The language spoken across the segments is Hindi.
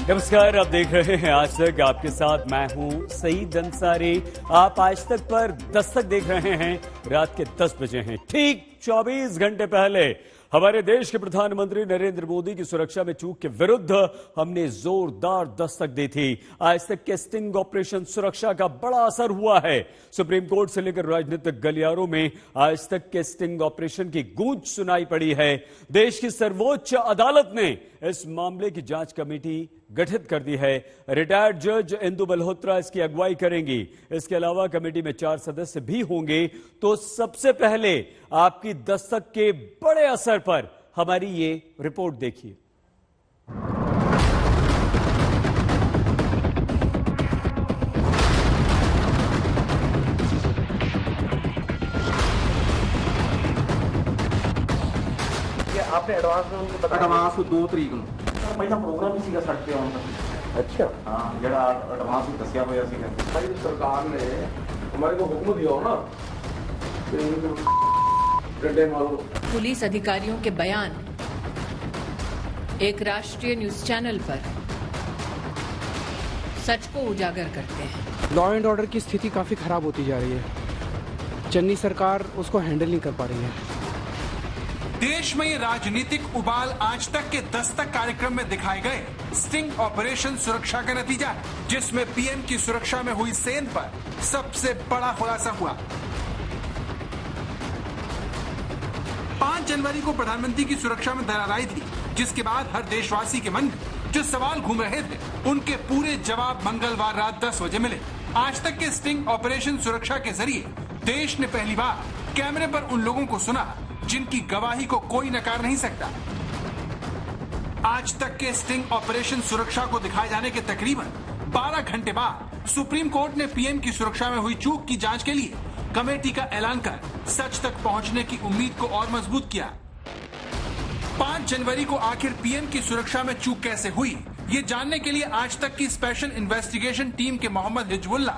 नमस्कार, आप देख रहे हैं आज तक। आपके साथ मैं हूं सईद अंसारी। आप आज तक पर दस्तक देख रहे हैं। रात के 10 बजे हैं। ठीक 24 घंटे पहले हमारे देश के प्रधानमंत्री नरेंद्र मोदी की सुरक्षा में चूक के विरुद्ध हमने जोरदार दस्तक दी थी। आज तक के स्टिंग ऑपरेशन सुरक्षा का बड़ा असर हुआ है। सुप्रीम कोर्ट से लेकर राजनीतिक गलियारों में आज तक के स्टिंग ऑपरेशन की गूंज सुनाई पड़ी है। देश की सर्वोच्च अदालत ने इस मामले की जांच कमेटी गठित कर दी है। रिटायर्ड जज इंदु मल्होत्रा इसकी अगुवाई करेंगी। इसके अलावा कमेटी में 4 सदस्य भी होंगे। तो सबसे पहले आपकी दस्तक के बड़े असर पर हमारी ये रिपोर्ट देखिए। आपने एडवांस में उनको बताया? एडवांस 2 ਤਰੀਕ ਨੂੰ ਪਹਿਲਾਂ ਪ੍ਰੋਗਰਾਮ ਹੀ ਸੀਗਾ ਸੜਕ ਤੇ ਆਉਣ ਦਾ। अच्छा ਹਾਂ ਜਿਹੜਾ ਐਡਵਾਂਸ ਵੀ ਦੱਸਿਆ ਹੋਇਆ ਸੀਗਾ। भाई सरकार ने हमारे को हुक्म दिया हो ना डंडे मारो। पुलिस अधिकारियों के बयान एक राष्ट्रीय न्यूज चैनल पर सच को उजागर करते हैं। लॉ एंड ऑर्डर की स्थिति काफी खराब होती जा रही है। चन्नी सरकार उसको हैंडल नहीं कर पा रही है। देश में ये राजनीतिक उबाल आज तक के दस्तक कार्यक्रम में दिखाए गए स्टिंग ऑपरेशन सुरक्षा का नतीजा है, जिसमें पीएम की सुरक्षा में हुई सेंध पर सबसे बड़ा खुलासा हुआ। 5 जनवरी को प्रधानमंत्री की सुरक्षा में दरार आई थी, जिसके बाद हर देशवासी के मन में जो सवाल घूम रहे थे उनके पूरे जवाब मंगलवार रात 10 बजे मिले। आज तक के स्टिंग ऑपरेशन सुरक्षा के जरिए देश ने पहली बार कैमरे पर उन लोगों को सुना जिनकी गवाही को कोई नकार नहीं सकता। आज तक के स्टिंग ऑपरेशन सुरक्षा को दिखाए जाने के तकरीबन 12 घंटे बाद सुप्रीम कोर्ट ने पीएम की सुरक्षा में हुई चूक की जांच के लिए कमेटी का ऐलान कर सच तक पहुंचने की उम्मीद को और मजबूत किया। 5 जनवरी को आखिर पीएम की सुरक्षा में चूक कैसे हुई, ये जानने के लिए आज तक की स्पेशल इन्वेस्टिगेशन टीम के मोहम्मद हिजबुल्ला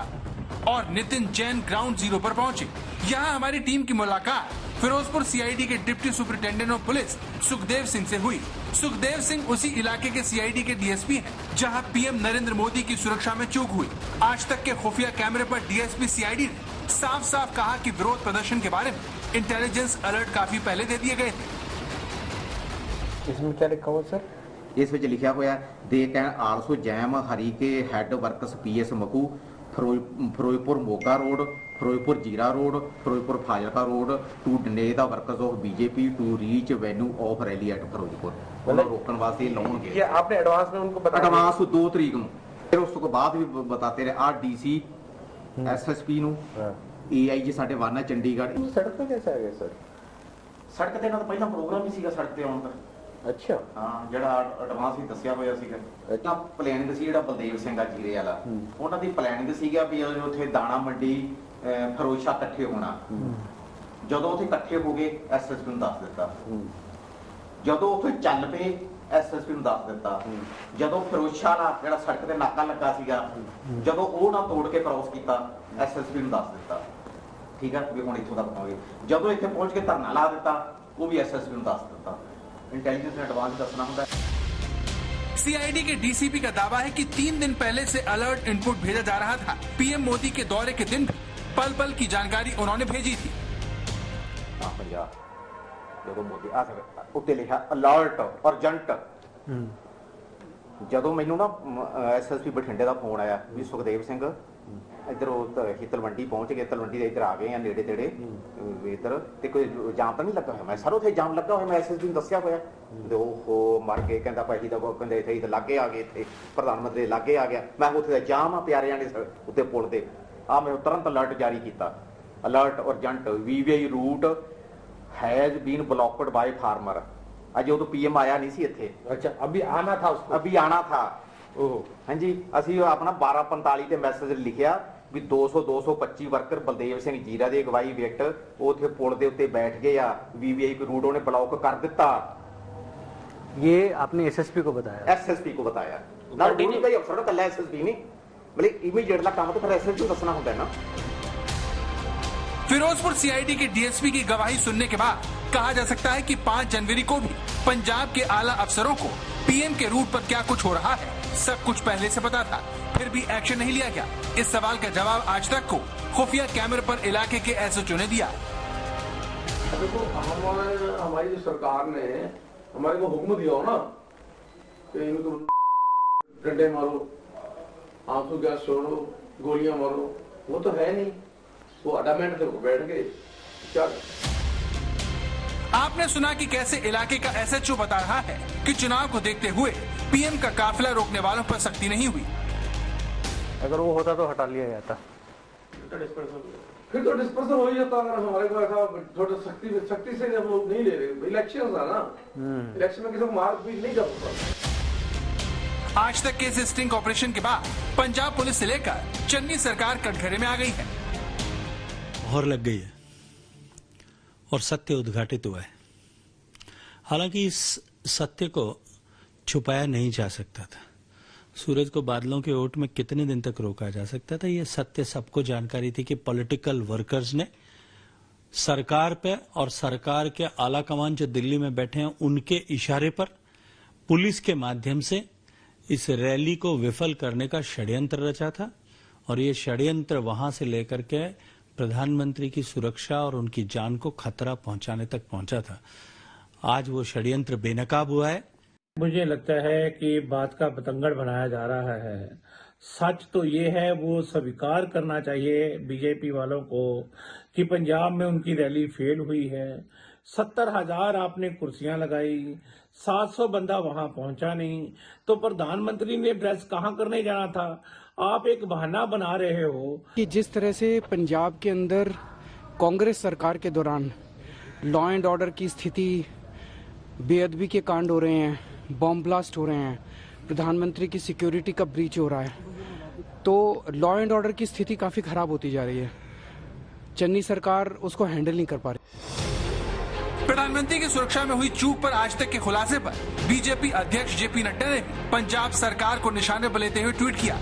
और नितिन जैन ग्राउंड जीरो पर पहुंचे। यहाँ हमारी टीम की मुलाकात फिरोजपुर सीआईडी के deputy superintendent of police Sukhdev Singh से हुई। सुखदेव सिंह उसी इलाके के सीआईडी के डीएसपी हैं, जहां पीएम नरेंद्र मोदी की सुरक्षा में चूक हुई। आज तक के खुफिया कैमरे पर डीएसपी सीआईडी ने साफ साफ कहा कि विरोध प्रदर्शन के बारे में इंटेलिजेंस अलर्ट काफी पहले दे दिए गए थे। इसमें क्या लिखा हुआ सर? ਇਸ ਵਿੱਚ ਲਿਖਿਆ ਹੋਇਆ they can also jam Harike head works PS Makhu Ferozepur Moga road Ferozepur Zira road Ferozepur Fazilka road to ਡਨੇ ਦਾ works of BJP to reach venue of rally at Ferozepur मतलब रोकने वास्ते लाउणगे। ये आपने एडवांस में उनको बताया? एडवांस 2 ਤਰੀਕ ਨੂੰ फिर उस तो बाद भी बताते रहे। आ डीसी एसएसपी ਨੂੰ एआईजी ਸਾਡੇ ਵਾਨਾ ਚੰਡੀਗੜ੍ਹ। सड़क पे कैसे आ गए सर? ਸੜਕ ਤੇ ਨਾ ਤਾਂ ਪਹਿਲਾਂ ਪ੍ਰੋਗਰਾਮ ਹੀ ਸੀਗਾ ਸੜਕ ਤੇ ਆਉਣ ਦਾ। अच्छा ਹਾਂ ਜਿਹੜਾ ਐਡਵਾਂਸ ਵੀ ਦੱਸਿਆ ਹੋਇਆ ਸੀਗਾ। ਤਾਂ ਪਲੈਨਿੰਗ ਸੀ ਜਿਹੜਾ ਬਲਦੇਵ ਸਿੰਘ ਆ ਜੀਰੇ ਵਾਲਾ, ਉਹਨਾਂ ਦੀ ਪਲੈਨਿੰਗ ਸੀਗਾ ਵੀ ਉੱਥੇ ਦਾਣਾ ਮੰਡੀ ਫਿਰੋਜ਼ਸ਼ਾਹ ਇਕੱਠੇ ਹੋਣਾ। ਜਦੋਂ ਉੱਥੇ ਇਕੱਠੇ ਹੋ ਗਏ ਐਸਐਸਪੀ ਨੂੰ ਦੱਸ ਦਿੱਤਾ। ਜਦੋਂ ਉੱਥੇ ਚੱਲ ਪਏ ਐਸਐਸਪੀ ਨੂੰ ਦੱਸ ਦਿੱਤਾ। ਜਦੋਂ ਫਿਰੋਜ਼ਸ਼ਾਹ ਦਾ ਜਿਹੜਾ ਸੜਕ ਤੇ ਨਾਕਾ ਲੱਗਾ ਸੀਗਾ, ਜਦੋਂ ਉਹ ਨਾ ਤੋੜ ਕੇ ਕ੍ਰੋਸ ਕੀਤਾ ਐਸਐਸਪੀ ਨੂੰ ਦੱਸ ਦਿੱਤਾ। ਠੀਕ ਆ ਵੀ ਹੁਣ ਇੱਥੋਂ ਤੱਕ ਪਹੁੰਚ ਗਏ। ਜਦੋਂ ਇੱਥੇ ਪਹੁੰਚ ਕੇ ਧਰਨਾ ਲਾ ਦਿੱਤਾ, ਉਹ ਵੀ ਐਸਐਸਪੀ ਨੂੰ ਦੱਸ ਦਿੱਤਾ। इंटेलिजेंस ने एडवांस दसना होता है। सीआईडी के डीसीपी का दावा है कि 3 दिन पहले से अलर्ट इनपुट भेजा जा रहा था। पीएम मोदी के दौरे के दिन पल पल की जानकारी उन्होंने भेजी थी। ਜਦੋਂ ਮੋਦੀ ਆ ਉੱਤੇ ਲਿਖਿਆ ਅਲਰਟ ਅਰਜੈਂਟ। ਜਦੋਂ ਮੈਨੂੰ ਨਾ ਐਸਐਸਪੀ ਬਠਿੰਡੇ ਦਾ ਫੋਨ ਆਇਆ ਵੀ ਸੁਖਦੇਵ ਸਿੰਘ ਇੱਧਰ ਉਹ ਤਲਵੰਡੀ ਪਹੁੰਚ ਗਏ, ਤਲਵੰਡੀ ਦੇ ਇੱਧਰ ਆ ਗਏ ਆ ਨੇੜੇ ਤੇੜੇ ਇੱਧਰ, ਤੇ ਕੋਈ ਜਾਮ ਤਾਂ ਨਹੀਂ ਲੱਗਾ ਹੋਇਆ। ਮੈਂ ਸਰ ਉੱਥੇ ਜਾਮ ਲੱਗਾ ਹੋਇਆ, ਮੈਂ ਐਸਐਸਪੀ ਨੂੰ ਦੱਸਿਆ ਹੋਇਆ। ਉਹ ਮਰ ਗਏ, ਕਹਿੰਦਾ ਭਾਈ ਦਾ ਕਹਿੰਦੇ ਇੱਥੇ ਤਾਂ ਲਾਗੇ ਆ ਗਏ, ਇੱਥੇ ਪ੍ਰਧਾਨ ਮੰਤਰੀ ਲਾਗੇ ਆ ਗਿਆ। ਮੈਂ ਉੱਥੇ ਦਾ ਜਾਮ ਆ ਪਿਆਰਿਆਂ ਨੇ ਉੱਤੇ ਪੁਲ ਤੇ ਆ। ਮੈਂ ਤੁਰੰਤ ਅਲਰਟ ਜਾਰੀ ਕੀਤਾ। Alert urgent VVI route has been blocked by farmer. अजे उदों पीएम आया नहीं सी इत्थे। अच्छा अभी आना था उसको? अभी आना था। हाँ जी असी अपना 12:45 ते मैसेज लिखिया भी 225 वर्कर बलदेव सिंह जीरा की अगवाई विकट उथे पुल के उत्ते बैठ गए आ। वीवीआईपी रूट उन्हें ब्लॉक कर दिता। ये आपने एसएसपी को बताया? एसएसपी को बताया ना, ड्यूटी का ही अफसर कल्ला एसएसपी नहीं, मतलब इमीडिएट काम तो फिर एसएसपी को दसना होता है ना। फिरोजपुर सीआईडी के डीएसपी की गवाही सुनने के बाद कहा जा सकता है कि 5 जनवरी को भी पंजाब के आला अफसरों को पीएम के रूट पर क्या कुछ हो रहा है सब कुछ पहले से पता था, फिर भी एक्शन नहीं लिया गया। इस सवाल का जवाब आज तक को खुफिया कैमरे पर इलाके के एसएचओ ने दिया। देखो हमारी जो सरकार ने हमारे को हुक्म दिया हो ना कि इनको डंडे मारो, आंसू गैस छोड़ो, गोलियां मारो, वो तो है नहीं। वो अडामेंट थे, वो बैठ गए। क्या आपने सुना कि कैसे इलाके का एसएचओ बता रहा है कि चुनाव को देखते हुए पीएम का काफिला रोकने वालों पर सख्ती नहीं हुई। अगर वो होता तो हटा लिया जाता। फिर तो डिस्पर्सल हो ही जाता। अगर हमारे को ऐसा थोड़ा सख्ती से जब लोग नहीं ले रहे, इलेक्शन था ना, इलेक्शन में किसी को मारपीट नहीं कर सकता। आज तक के इस स्टिंग ऑपरेशन के बाद पंजाब पुलिस से लेकर चन्नी सरकार कटघरे में आ गई है। मोहर लग गई है और सत्य उद्घाटित हुआ है। हालांकि इस सत्य को छुपाया नहीं जा सकता था। सूरज को बादलों के ओट में कितने दिन तक रोका जा सकता था? यह सत्य सबको जानकारी थी कि पॉलिटिकल वर्कर्स ने सरकार पे और सरकार के आला कमान जो दिल्ली में बैठे हैं उनके इशारे पर पुलिस के माध्यम से इस रैली को विफल करने का षड्यंत्र रचा था। और ये षड्यंत्र वहां से लेकर के प्रधानमंत्री की सुरक्षा और उनकी जान को खतरा पहुंचाने तक पहुंचा था। आज वो षड्यंत्र बेनकाब हुआ है। मुझे लगता है कि बात का बतंगड़ बनाया जा रहा है। सच तो ये है, वो स्वीकार करना चाहिए बीजेपी वालों को कि पंजाब में उनकी रैली फेल हुई है। 70,000 आपने कुर्सियां लगाई, 700 बंदा वहां पहुंचा नहीं, तो प्रधानमंत्री ने एड्रेस कहां करने जाना था? आप एक बहाना बना रहे हो कि जिस तरह से पंजाब के अंदर कांग्रेस सरकार के दौरान लॉ एंड ऑर्डर की स्थिति, बेअदबी के कांड हो रहे हैं, बॉम्ब ब्लास्ट हो रहे हैं, प्रधानमंत्री की सिक्योरिटी का ब्रीच हो रहा है, तो लॉ एंड ऑर्डर की स्थिति काफी खराब होती जा रही है। चन्नी सरकार उसको हैंडल नहीं कर पा रही। प्रधानमंत्री की सुरक्षा में हुई चूक पर आज तक के खुलासे पर बीजेपी अध्यक्ष जेपी नड्डा ने पंजाब सरकार को निशाने पर लेते हुए ट्वीट किया।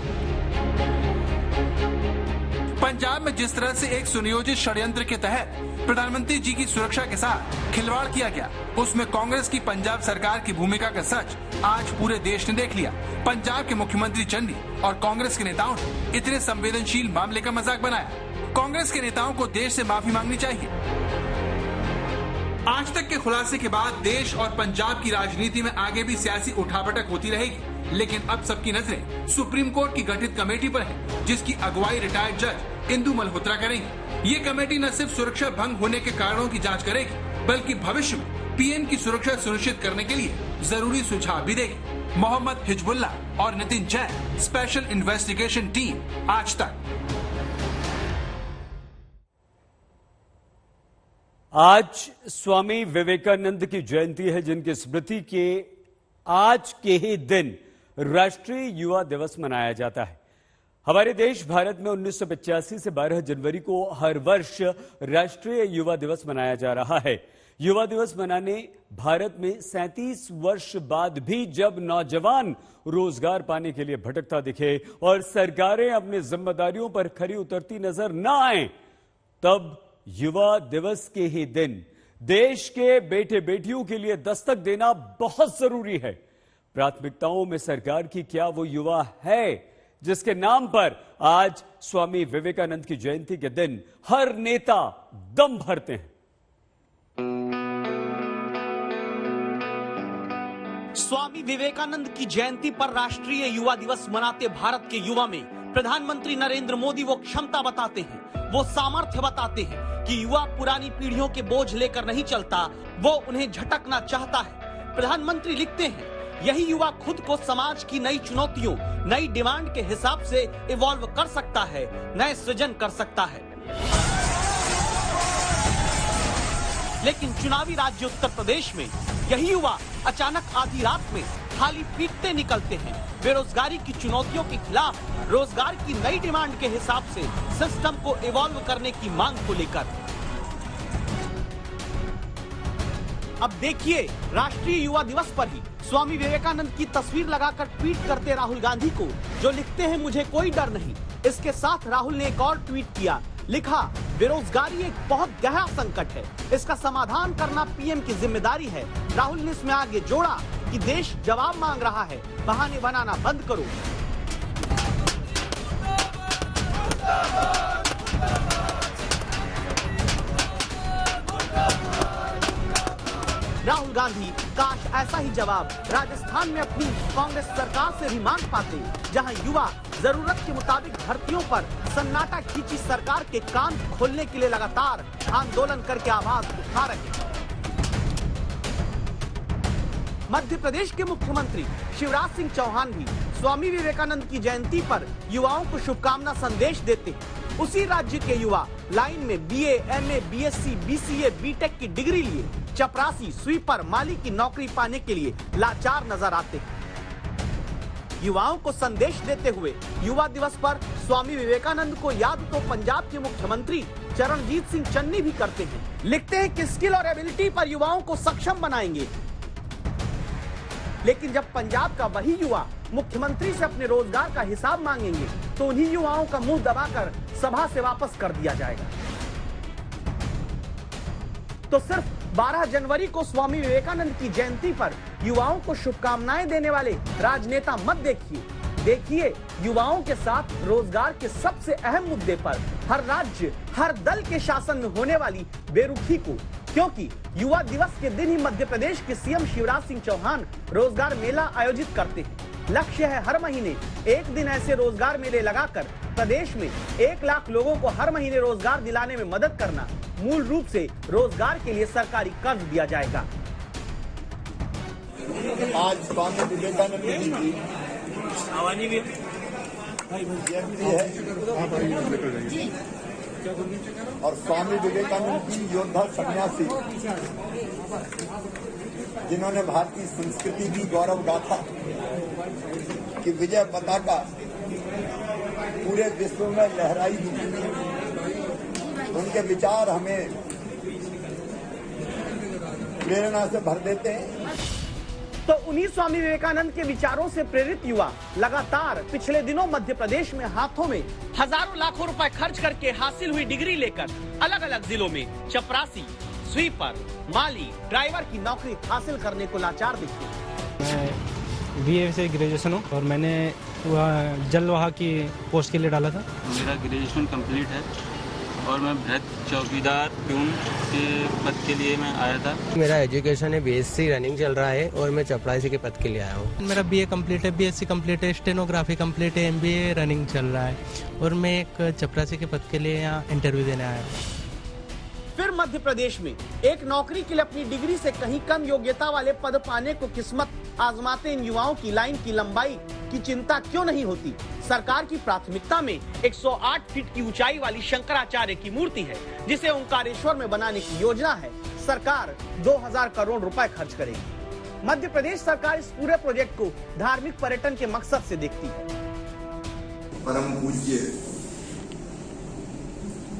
पंजाब में जिस तरह से एक सुनियोजित षड्यंत्र के तहत प्रधानमंत्री जी की सुरक्षा के साथ खिलवाड़ किया गया, उसमें कांग्रेस की पंजाब सरकार की भूमिका का सच आज पूरे देश ने देख लिया। पंजाब के मुख्यमंत्री चन्नी और कांग्रेस के नेताओं ने इतने संवेदनशील मामले का मजाक बनाया। कांग्रेस के नेताओं को देश से माफी मांगनी चाहिए। आज तक के खुलासे के बाद देश और पंजाब की राजनीति में आगे भी सियासी उठापटक होती रहेगी, लेकिन अब सबकी नजरें सुप्रीम कोर्ट की गठित कमेटी पर है, जिसकी अगुवाई रिटायर्ड जज इंदु मल्होत्रा करेंगी। ये कमेटी न सिर्फ सुरक्षा भंग होने के कारणों की जांच करेगी, बल्कि भविष्य में पीएम की सुरक्षा सुनिश्चित करने के लिए जरूरी सुझाव भी देगी। मोहम्मद हिजबुल्ला और Nitin Jain, special investigation team, आज तक। आज स्वामी विवेकानंद की जयंती है, जिनकी स्मृति के आज के ही दिन राष्ट्रीय युवा दिवस मनाया जाता है। हमारे देश भारत में 1985 से 12 जनवरी को हर वर्ष राष्ट्रीय युवा दिवस मनाया जा रहा है। युवा दिवस मनाने भारत में 37 वर्ष बाद भी जब नौजवान रोजगार पाने के लिए भटकता दिखे और सरकारें अपनी जिम्मेदारियों पर खरी उतरती नजर न आए, तब युवा दिवस के ही दिन देश के बेटे बेटियों के लिए दस्तक देना बहुत जरूरी है। प्राथमिकताओं में सरकार की क्या वो युवा है जिसके नाम पर आज स्वामी विवेकानंद की जयंती के दिन हर नेता दम भरते हैं? स्वामी विवेकानंद की जयंती पर राष्ट्रीय युवा दिवस मनाते भारत के युवा में प्रधानमंत्री नरेंद्र मोदी वो क्षमता बताते हैं, वो सामर्थ्य बताते हैं कि युवा पुरानी पीढ़ियों के बोझ लेकर नहीं चलता, वो उन्हें झटकना चाहता है। प्रधानमंत्री लिखते हैं, यही युवा खुद को समाज की नई चुनौतियों, नई डिमांड के हिसाब से इवॉल्व कर सकता है, नए सृजन कर सकता है। लेकिन चुनावी राज्य उत्तर प्रदेश में यही युवा अचानक आधी रात में थाली पीटते निकलते हैं। बेरोजगारी की चुनौतियों के खिलाफ रोजगार की नई डिमांड के हिसाब से सिस्टम को इवॉल्व करने की मांग को लेकर। अब देखिए, राष्ट्रीय युवा दिवस पर ही स्वामी विवेकानंद की तस्वीर लगाकर ट्वीट करते राहुल गांधी को, जो लिखते हैं मुझे कोई डर नहीं। इसके साथ राहुल ने एक और ट्वीट किया, लिखा, बेरोजगारी एक बहुत गहरा संकट है, इसका समाधान करना पीएम की जिम्मेदारी है। राहुल ने इसमें आगे जोड़ा, कि देश जवाब मांग रहा है, बहाने बनाना बंद करो। राहुल गांधी काश ऐसा ही जवाब राजस्थान में अपनी कांग्रेस सरकार से भी मांग पाते, जहां युवा जरूरत के मुताबिक भर्तियों पर सन्नाटा खींची सरकार के कान खोलने के लिए लगातार आंदोलन करके आवाज उठा रहे हैं। मध्य प्रदेश के मुख्यमंत्री शिवराज सिंह चौहान भी स्वामी विवेकानंद की जयंती पर युवाओं को शुभकामना संदेश देते हैं। उसी राज्य के युवा लाइन में BA, MA, BSc, BCA, BTech की डिग्री लिए चपरासी, स्वीपर, माली की नौकरी पाने के लिए लाचार नजर आते हैं। युवाओं को संदेश देते हुए युवा दिवस पर स्वामी विवेकानंद को याद तो पंजाब के मुख्यमंत्री चरणजीत सिंह चन्नी भी करते हैं। लिखते हैं कि स्किल और एबिलिटी पर युवाओं को सक्षम बनाएंगे, लेकिन जब पंजाब का वही युवा मुख्यमंत्री से अपने रोजगार का हिसाब मांगेंगे तो उन्हीं युवाओं का मुंह दबाकर सभा से वापस कर दिया जाएगा। तो सिर्फ 12 जनवरी को स्वामी विवेकानंद की जयंती पर युवाओं को शुभकामनाएं देने वाले राजनेता मत देखिए, देखिए युवाओं के साथ रोजगार के सबसे अहम मुद्दे पर हर राज्य, हर दल के शासन में होने वाली बेरुखी को, क्योंकि युवा दिवस के दिन ही मध्य प्रदेश के सीएम शिवराज सिंह चौहान रोजगार मेला आयोजित करते हैं। लक्ष्य है हर महीने एक दिन ऐसे रोजगार मेले लगाकर प्रदेश में 1 लाख लोगों को हर महीने रोजगार दिलाने में मदद करना। मूल रूप से रोजगार के लिए सरकारी कर्ज दिया जाएगा। आज स्वामी विवेकानंद जी की जयंती है और स्वामी विवेकानंद जी योद्धा सन्यासी, जिन्होंने भारतीय संस्कृति की गौरव गाथा की विजय पताका पूरे विश्व में लहराई थी। उनके विचार हमें प्रेरणा से भर देते हैं। तो उन्हीं स्वामी विवेकानंद के विचारों से प्रेरित युवा लगातार पिछले दिनों मध्य प्रदेश में हाथों में हजारों लाखों रुपए खर्च करके हासिल हुई डिग्री लेकर अलग अलग जिलों में चपरासी, स्वीपर, माली, ड्राइवर की नौकरी हासिल करने को लाचार दिखते हैं। मैं बीए से ग्रेजुएशन हूँ और मैंने जलवाहा की पोस्ट के लिए डाला था। मेरा ग्रेजुएशन कंप्लीट है और मैं भ्रत चौकीदार प्यून के पद के लिए मैं आया था। मेरा एजुकेशन है बीएससी रनिंग चल रहा है और मैं चपरासी के पद के लिए आया हूँ। मेरा बीए कंप्लीट है, बीएससी कंप्लीट है, स्टेनोग्राफी कंप्लीट है, एमबीए रनिंग चल रहा है और मैं एक चपरासी के पद के लिए यहाँ इंटरव्यू देने आया हूँ। फिर मध्य प्रदेश में एक नौकरी के लिए अपनी डिग्री से कहीं कम योग्यता वाले पद पाने को किस्मत आजमाते इन युवाओं की लाइन की लंबाई की चिंता क्यों नहीं होती? सरकार की प्राथमिकता में 108 फीट की ऊंचाई वाली शंकराचार्य की मूर्ति है, जिसे ओंकारेश्वर में बनाने की योजना है। सरकार 2000 करोड़ रुपए खर्च करेगी। मध्य प्रदेश सरकार इस पूरे प्रोजेक्ट को धार्मिक पर्यटन के मकसद से देखती है। परम पूज्य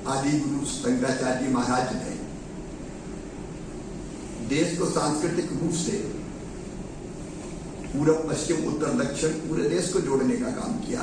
आदि गुरु शंकराचार्य जी महाराज ने देश को सांस्कृतिक रूप से पूर्व, पश्चिम, उत्तर, दक्षिण पूरे देश को जोड़ने का काम किया।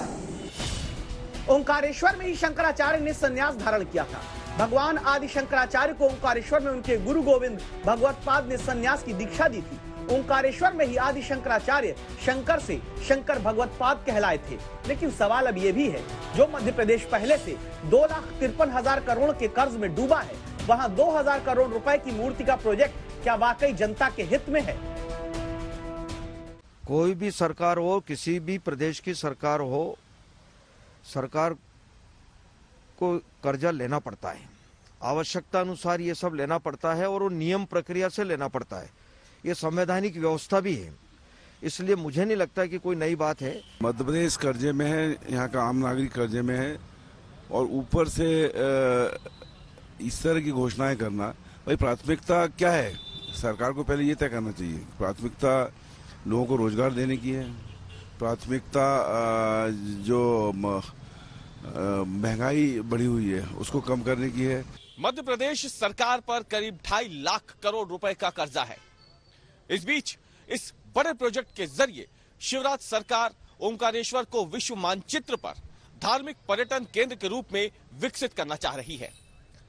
ओंकारेश्वर में ही शंकराचार्य ने संन्यास धारण किया था। भगवान आदि शंकराचार्य को ओंकारेश्वर में उनके गुरु गोविंद भगवत्पाद ने संन्यास की दीक्षा दी थी। ओंकारेश्वर में ही आदि शंकराचार्य शंकर से शंकर भगवत्पाद कहलाए थे। लेकिन सवाल अब ये भी है, जो मध्य प्रदेश पहले से 2,53,000 करोड़ के कर्ज में डूबा है, वहां 2000 करोड़ रुपए की मूर्ति का प्रोजेक्ट क्या वाकई जनता के हित में है? कोई भी सरकार हो, किसी भी प्रदेश की सरकार हो, सरकार को कर्जा लेना पड़ता है। आवश्यकता अनुसार ये सब लेना पड़ता है और वो नियम प्रक्रिया से लेना पड़ता है। ये संवैधानिक व्यवस्था भी है, इसलिए मुझे नहीं लगता कि कोई नई बात है। मध्य प्रदेश कर्जे में है, यहाँ का आम नागरिक कर्जे में है और ऊपर से इस तरह की घोषणाएं करना, भाई प्राथमिकता क्या है? सरकार को पहले ये तय करना चाहिए। प्राथमिकता लोगों को रोजगार देने की है, प्राथमिकता जो महंगाई बढ़ी हुई है उसको कम करने की है। मध्य प्रदेश सरकार पर करीब 2.5 लाख करोड़ रुपए का कर्जा है। इस बीच इस बड़े प्रोजेक्ट के जरिए शिवराज सरकार ओंकारेश्वर को विश्व मानचित्र पर धार्मिक पर्यटन केंद्र के रूप में विकसित करना चाह रही है।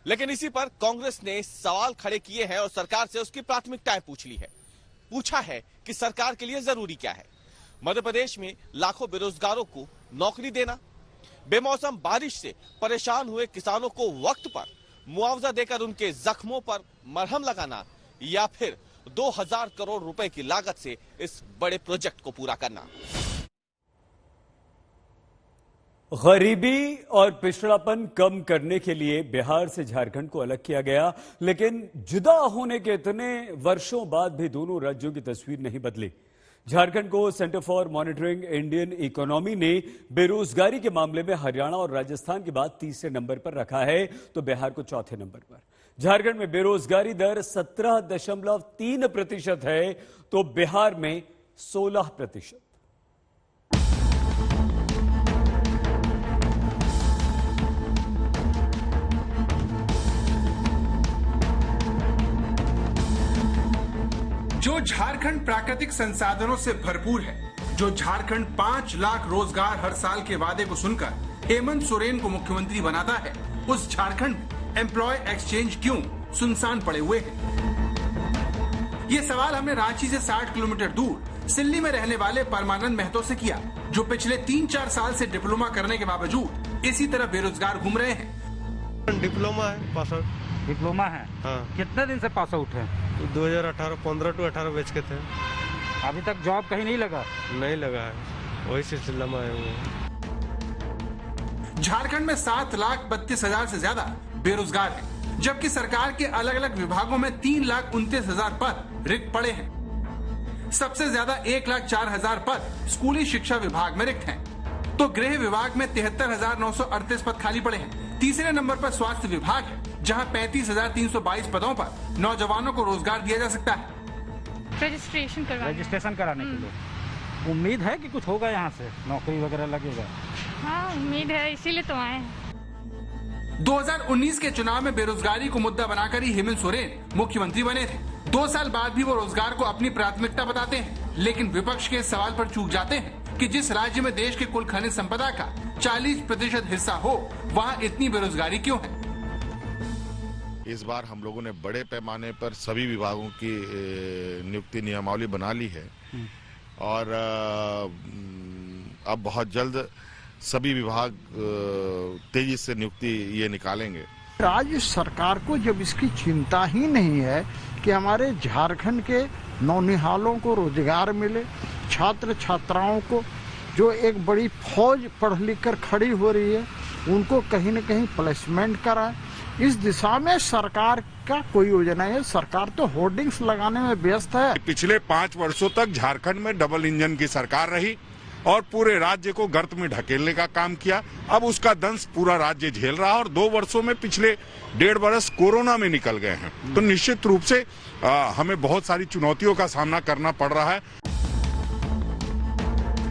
लेकिन इसी पर कांग्रेस ने सवाल खड़े किए हैं और सरकार से उसकी प्राथमिकताएं पूछ ली है। पूछा है कि सरकार के लिए जरूरी क्या है। मध्य प्रदेश में लाखों बेरोजगारों को नौकरी देना, बेमौसम बारिश से परेशान हुए किसानों को वक्त पर मुआवजा देकर उनके जख्मों पर मरहम लगाना, या फिर 2000 करोड़ रुपए की लागत से इस बड़े प्रोजेक्ट को पूरा करना। गरीबी और पिछड़ापन कम करने के लिए बिहार से झारखंड को अलग किया गया, लेकिन जुदा होने के इतने वर्षों बाद भी दोनों राज्यों की तस्वीर नहीं बदली। झारखंड को centre for monitoring Indian economy ने बेरोजगारी के मामले में हरियाणा और राजस्थान के बाद तीसरे नंबर पर रखा है, तो बिहार को चौथे नंबर पर। झारखंड में बेरोजगारी दर 17.3% है, तो बिहार में 16%। जो झारखंड प्राकृतिक संसाधनों से भरपूर है, जो झारखंड 5 लाख रोजगार हर साल के वादे को सुनकर हेमंत सोरेन को मुख्यमंत्री बनाता है, उस झारखंड में एम्प्लॉय एक्सचेंज क्यों सुनसान पड़े हुए हैं? ये सवाल हमने रांची से 60 किलोमीटर दूर सिल्ली में रहने वाले परमानंद महतो से किया, जो पिछले 3-4 साल से डिप्लोमा करने के बावजूद इसी तरह बेरोजगार घूम रहे हैं। डिप्लोमा है, पास आउट। डिप्लोमा है? हाँ। कितने दिन से पास आउट है? 2018 15 to 18 बैच के थे। अभी तक जॉब कहीं नहीं लगा? नहीं लगा है, वही सिलसिला में आए हुए हैं। झारखंड में 7,32,000 से ज्यादा बेरोजगार हैं, जबकि सरकार के अलग अलग विभागों में 3,29,000 पद रिक्त पड़े हैं। सबसे ज्यादा 1,04,000 पद स्कूली शिक्षा विभाग में रिक्त हैं, तो गृह विभाग में 73,938 पद खाली पड़े हैं। तीसरे नंबर पर स्वास्थ्य विभाग है, जहां 35,322 पदों पर नौजवानों को रोजगार दिया जा सकता है। रजिस्ट्रेशन कराने के लिए उम्मीद है कि कुछ होगा, यहाँ से नौकरी वगैरह लगेगा? हाँ, उम्मीद है, इसीलिए तो आए। 2019 के चुनाव में बेरोजगारी को मुद्दा बनाकर ही हेमंत सोरेन मुख्यमंत्री बने थे। 2 साल बाद भी वो रोजगार को अपनी प्राथमिकता बताते हैं, लेकिन विपक्ष के सवाल पर चूक जाते हैं कि जिस राज्य में देश के कुल खनिज संपदा का 40% हिस्सा हो, वहाँ इतनी बेरोजगारी क्यों है? इस बार हम लोगों ने बड़े पैमाने पर सभी विभागों की नियुक्ति नियमावली बना ली है और अब बहुत जल्द सभी विभाग तेजी से नियुक्ति ये निकालेंगे। राज्य सरकार को जब इसकी चिंता ही नहीं है कि हमारे झारखंड के नौनिहालों को रोजगार मिले, छात्र छात्राओं को जो एक बड़ी फौज पढ़ लिख कर खड़ी हो रही है, उनको कहीं न कहीं प्लेसमेंट कराए, इस दिशा में सरकार का कोई योजना है? सरकार तो होर्डिंग्स लगाने में व्यस्त है। पिछले 5 वर्षों तक झारखंड में डबल इंजन की सरकार रही और पूरे राज्य को गर्त में ढकेलने का काम किया। अब उसका दंश पूरा राज्य झेल रहा है और 2 वर्षों में पिछले 1.5 वर्ष कोरोना में निकल गए हैं, तो निश्चित रूप से हमें बहुत सारी चुनौतियों का सामना करना पड़ रहा है।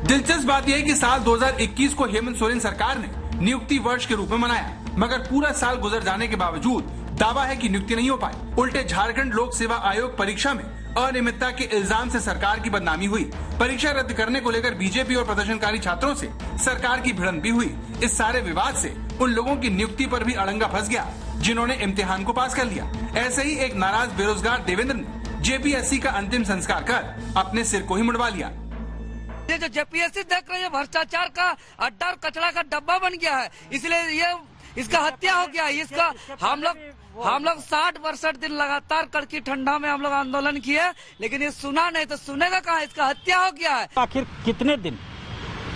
दिलचस्प बात यह है कि साल 2021 को हेमंत सोरेन सरकार ने नियुक्ति वर्ष के रूप में मनाया, मगर पूरा साल गुजर जाने के बावजूद दावा है कि नियुक्ति नहीं हो पाई। उल्टे झारखंड लोक सेवा आयोग परीक्षा में अनियमितता के इल्जाम से सरकार की बदनामी हुई। परीक्षा रद्द करने को लेकर बीजेपी और प्रदर्शनकारी छात्रों से सरकार की भिड़ंत भी हुई। इस सारे विवाद से उन लोगों की नियुक्ति पर भी अड़ंगा फंस गया जिन्होंने इम्तिहान को पास कर लिया। ऐसे ही एक नाराज बेरोजगार देवेंद्र ने जेपीएससी का अंतिम संस्कार कर अपने सिर को ही मुड़वा लिया। ये जो जेपीएससी देख रहे हैं भ्रष्टाचार का अड्डा और कचरा का डब्बा बन गया है, इसलिए ये इसका हत्या हो गया। इसका हम लोग 60-62 दिन लगातार कड़की ठंडा में हम लोग आंदोलन किए, लेकिन ये सुना नहीं, तो सुनेगा कहाँ? इसका हत्या हो गया है। आखिर कितने दिन?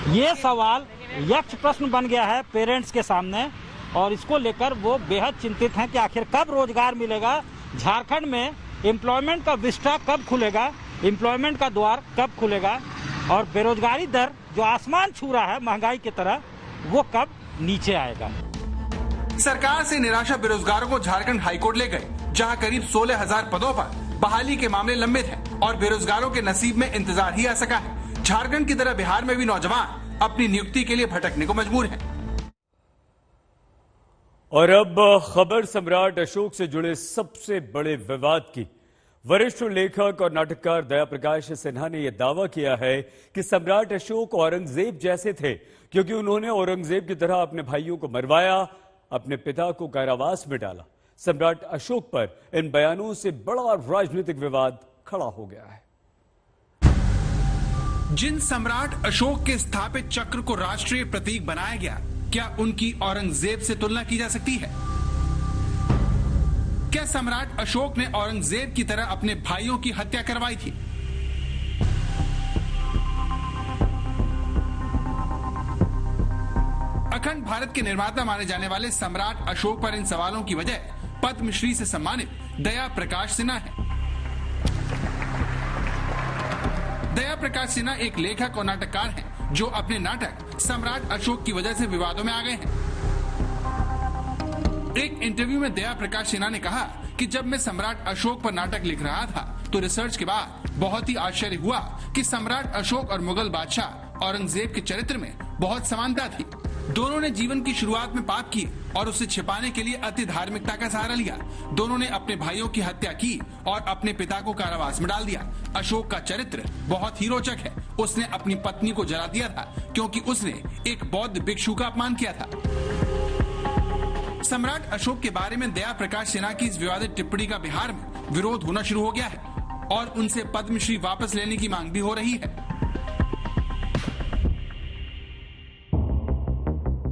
ये सवाल यक्ष प्रश्न बन गया है पेरेंट्स के सामने, और इसको लेकर वो बेहद चिंतित हैं कि आखिर कब रोजगार मिलेगा, झारखंड में एम्प्लॉयमेंट का विस्टा कब खुलेगा, एम्प्लॉयमेंट का द्वार कब खुलेगा, और बेरोजगारी दर जो आसमान छू रहा है महंगाई की तरह, वो कब नीचे आएगा। सरकार से निराशा बेरोजगारों को झारखंड हाईकोर्ट ले गए, जहां करीब 16,000 पदों पर बहाली के मामले लंबित हैं और बेरोजगारों के नसीब में इंतजार ही आ सका है। झारखंड की तरह बिहार में भी नौजवान अपनी नियुक्ति के लिए भटकने को मजबूर हैं। और अब खबर सम्राट अशोक से जुड़े सबसे बड़े विवाद की। वरिष्ठ लेखक और नाटककार दया प्रकाश सिन्हा ने यह दावा किया है कि सम्राट अशोक औरंगजेब जैसे थे, क्योंकि उन्होंने औरंगजेब की तरह अपने भाइयों को मरवाया, अपने पिता को कारावास में डाला। सम्राट अशोक पर इन बयानों से बड़ा राजनीतिक विवाद खड़ा हो गया है। जिन सम्राट अशोक के स्थापित चक्र को राष्ट्रीय प्रतीक बनाया गया, क्या उनकी औरंगजेब से तुलना की जा सकती है? क्या सम्राट अशोक ने औरंगजेब की तरह अपने भाइयों की हत्या करवाई थी? अखंड भारत के निर्माता माने जाने वाले सम्राट अशोक पर इन सवालों की वजह पद्मश्री से सम्मानित दया प्रकाश सिन्हा है। दया प्रकाश सिन्हा एक लेखक और नाटककार हैं, जो अपने नाटक सम्राट अशोक की वजह से विवादों में आ गए हैं। एक इंटरव्यू में दया प्रकाश सिन्हा ने कहा कि जब मैं सम्राट अशोक पर नाटक लिख रहा था तो रिसर्च के बाद बहुत ही आश्चर्य हुआ कि सम्राट अशोक और मुगल बादशाह औरंगजेब के चरित्र में बहुत समानता थी। दोनों ने जीवन की शुरुआत में पाप किए और उसे छिपाने के लिए अति धार्मिकता का सहारा लिया। दोनों ने अपने भाइयों की हत्या की और अपने पिता को कारावास में डाल दिया। अशोक का चरित्र बहुत ही रोचक है। उसने अपनी पत्नी को जला दिया था क्योंकि उसने एक बौद्ध भिक्षु का अपमान किया था। सम्राट अशोक के बारे में दया प्रकाश सिन्हा की इस विवादित टिप्पणी का बिहार में विरोध होना शुरू हो गया है और उनसे पद्मश्री वापस लेने की मांग भी हो रही है।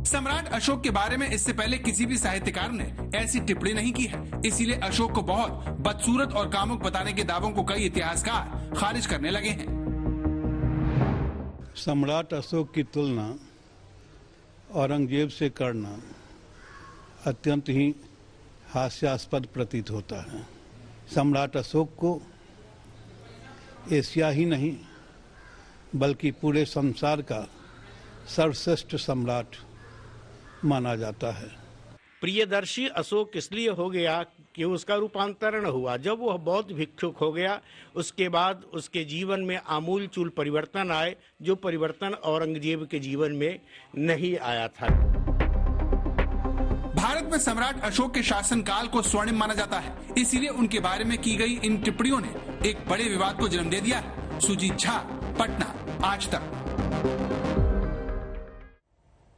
सम्राट अशोक के बारे में इससे पहले किसी भी साहित्यकार ने ऐसी टिप्पणी नहीं की है, इसीलिए अशोक को बहुत बदसूरत और कामुक बताने के दावों को कई इतिहासकार खारिज करने लगे हैं। सम्राट अशोक की तुलना औरंगजेब से करना अत्यंत ही हास्यास्पद प्रतीत होता है। सम्राट अशोक को एशिया ही नहीं बल्कि पूरे संसार का सर्वश्रेष्ठ सम्राट माना जाता है। प्रियदर्शी अशोक इसलिए हो गया कि उसका रूपांतरण हुआ। जब वह बौद्ध भिक्षुक हो गया, उसके बाद उसके जीवन में आमूल चूल परिवर्तन आए, जो परिवर्तन औरंगजेब के जीवन में नहीं आया था। भारत में सम्राट अशोक के शासनकाल को स्वर्णिम माना जाता है, इसीलिए उनके बारे में की गई इन टिप्पणियों ने एक बड़े विवाद को जन्म दे दिया। सुजीत झा, पटना, आज तक।